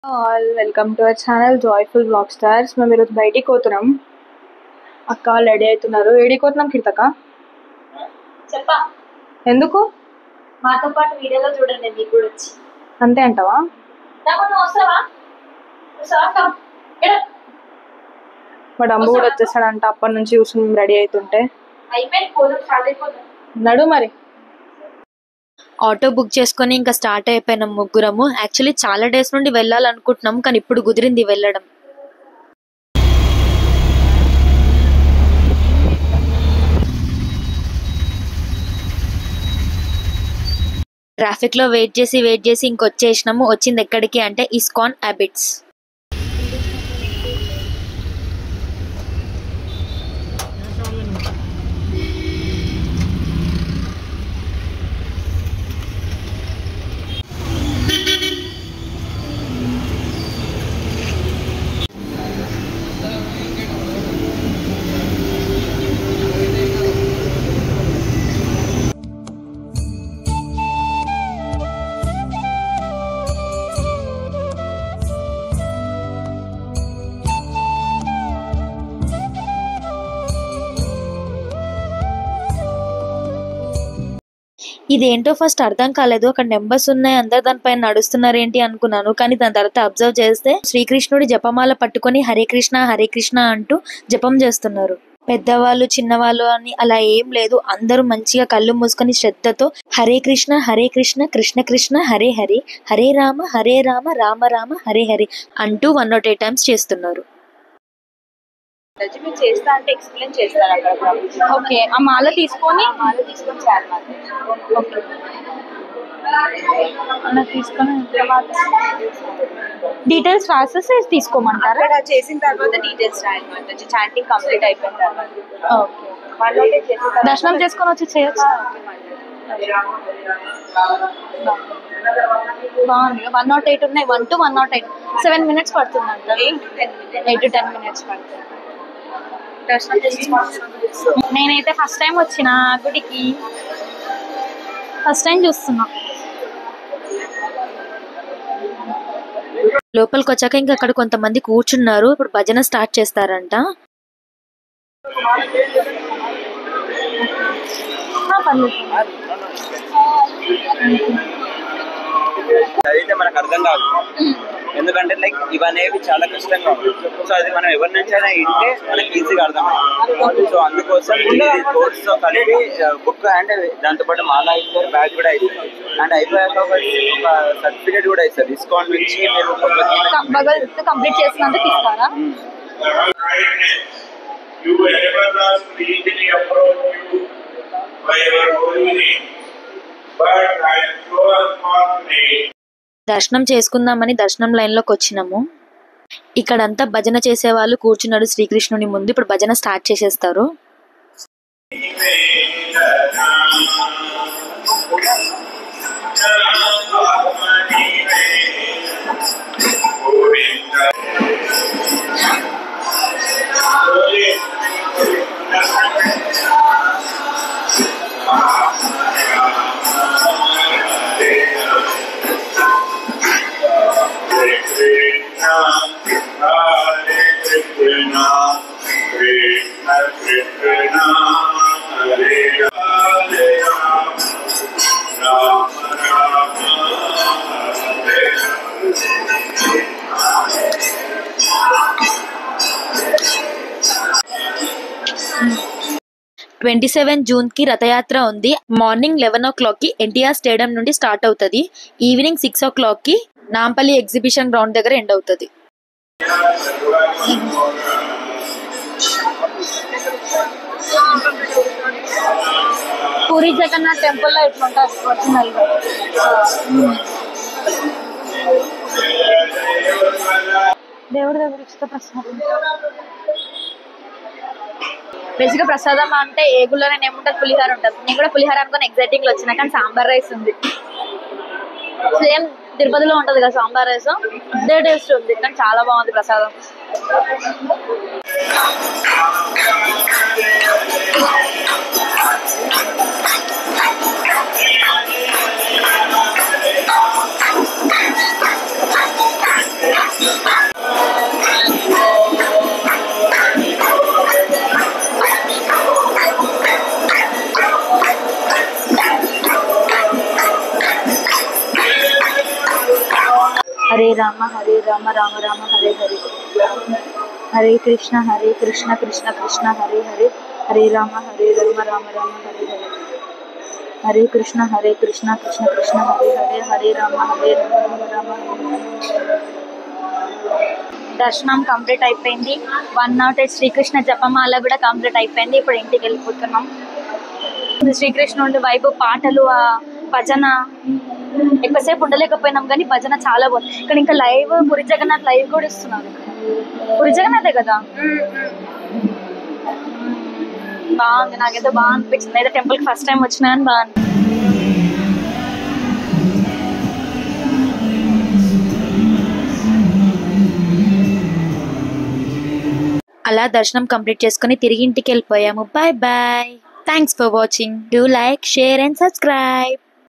All welcome to our channel joyful blog stars. మేము ఈరోజు బయటికి పోతున్నాం. అక్క రెడీ అవుతున్నారు. ఏడికి పోతున్నాం కీర్తక? చెప్పా ఎందుకు? మాతో పాటు వీడియోలో చూడండి మీకు కూడా వచ్చి. అంతే అంటావా? మా డమ్ము కూడా వచ్చేసాడంట. అప్పటి నుంచి చూసి మేము రెడీ అవుతుంటే నడు మరి. ఆటో బుక్ చేసుకొని ఇంకా స్టార్ట్ అయిపోయినాం ముగ్గురము. యాక్చువల్లీ చాలా డేస్ నుండి వెళ్ళాలనుకుంటున్నాం, కానీ ఇప్పుడు కుదిరింది వెళ్ళడం. ట్రాఫిక్ లో వెయిట్ చేసి ఇంకొచ్చేసినాము. వచ్చింది ఎక్కడికి అంటే ఇస్కాన్ హ్యాబిట్స్. ఇదేంటో ఫస్ట్ అర్థం కాలేదు. అక్కడ నెంబర్స్ ఉన్నాయి, అందరు దానిపైన నడుస్తున్నారు ఏంటి అనుకున్నాను. కానీ దాని తర్వాత అబ్జర్వ్ చేస్తే శ్రీకృష్ణుడి జపమాల పట్టుకొని హరే కృష్ణ అంటూ జపం చేస్తున్నారు. పెద్దవాళ్ళు చిన్నవాళ్ళు అని అలా ఏం లేదు. అందరూ మంచిగా కళ్ళు మూసుకొని శ్రద్ధతో హరే కృష్ణ కృష్ణ కృష్ణ హరే హరే, హరే రామ రామ రామ హరే హరే అంటూ 108 టైమ్స్ చేస్తున్నారు. చేస్తా అంటే ఎక్స్ప్లెయిన్ చేస్తారు అక్కడ. ఓకే, ఆ మాల తీసుకొని తీసుకొని డీటెయిల్స్ రాసేసి తీసుకోమంటారా? అక్కడ చేసిన తర్వాత డీటెయిల్స్ రాయనమాట. చాంటింగ్ కంప్లీట్ అయిపోయిన తర్వాత దర్శనం చేసుకొని వచ్చి చేయొచ్చు. బాగుంది. 108 ఉన్నాయి. 1 to 108 7 minutes పడుతుందంట. 8 to 10 minutes పడుతుంది. నేనైతే ఫస్ట్ టైం వచ్చిన గుడికి, ఫస్ట్ టైం చూస్తున్నా. లోపలికి వచ్చాక ఇంకా అక్కడ కొంతమంది కూర్చున్నారు. ఇప్పుడు భజన స్టార్ట్ చేస్తారంట. చదివితే మనకు అర్థం కాదు, ఎందుకంటే లైక్ ఇవనేవి చాలా కష్టంగా ఉంటాయి. సో అది మనం ఎవరి నుంచి అయినా ఇంటే మనకి ఈజీగా అర్థమవుతుంది. సో అందుకోసం కోర్స్ తో కలిపి బుక్ అండ్ దాంతో పాటు మాలా ఇస్తారు, బ్యాగ్ కూడా ఇస్తారు. అండ్ అయిపోయాక ఒక సర్టిఫికేట్ కూడా ఇస్తారు. ఇస్కాన్ నుంచి మీరు కంప్లీట్ చేసినందుకు ఇస్తారా? దర్శనం చేసుకుందామని దర్శనం లైన్ లోకి వచ్చినాము. ఇక్కడంతా భజన చేసే వాళ్ళు కూర్చున్నాడు శ్రీకృష్ణుని ముందు. ఇప్పుడు భజన స్టార్ట్ చేసేస్తారు. June 27 కి రథయాత్ర ఉంది. మార్నింగ్ 11 o'clock కి ఎన్టీఆర్ స్టేడియం నుండి స్టార్ట్ అవుతుంది. ఈవినింగ్ 6 o'clock కి నాంపల్లి ఎగ్జిబిషన్ గ్రౌండ్ దగ్గర ఎండ్ అవుతుంది. పూరి జగన్నాథ్ టెంపుల్ లో ఎట్లుంటుంది ఒరిజినల్ గా? దేవుడి దగ్గర ఇష్ట ప్రసాదం. బేసిక్గా ప్రసాదం అంటే ఏగుల్లోనే ఏముంటుంది, పులిహార ఉంటుంది. నేను కూడా పులిహార అనుకుని ఎగ్జైటింగ్ లో వచ్చినా, కానీ సాంబార్ రైస్ ఉంది. సేమ్ తిరుపతిలో ఉంటది కదా సాంబార్ రైస్, అదే టేస్ట్ ఉంది, కానీ చాలా బాగుంది ప్రసాదం. రామ రామ రామ హరే హరే. హరే కృష్ణ కృష్ణ కృష్ణ హరే హరే. హరే రామ రామ రామ హరే హరే. హరే కృష్ణ కృష్ణ కృష్ణ హరే హరే. హరే రామ రామ రామ హరే హరే. దర్శనం కంప్లీట్ అయిపోయింది. 108 శ్రీకృష్ణ జపమాల కూడా కంప్లీట్ అయిపోయింది. ఇప్పుడు ఇంటికి వెళ్ళిపోతున్నాం. శ్రీకృష్ణుడి వైపు పాటలు, ఆ భజన ఎక్కువసేపు ఉండలేకపోయినాం కానీ భజన చాలా బాగుంది. ఇక్కడ ఇంకా లైవ్ పురి జగన్నాథ్ లైవ్ కూడా ఇస్తున్నారు. పురి జగన్నాథే కదా. బాగుంది, నాకైతే బాగా అనిపించింది. అయితే టెంపుల్కి ఫస్ట్ టైం వచ్చినా అని బాగా అనిపించింది. అలా దర్శనం కంప్లీట్ చేసుకుని తిరిగి ఇంటికి వెళ్ళిపోయాము. Bye bye. Thanks for watching. Do like, share and subscribe.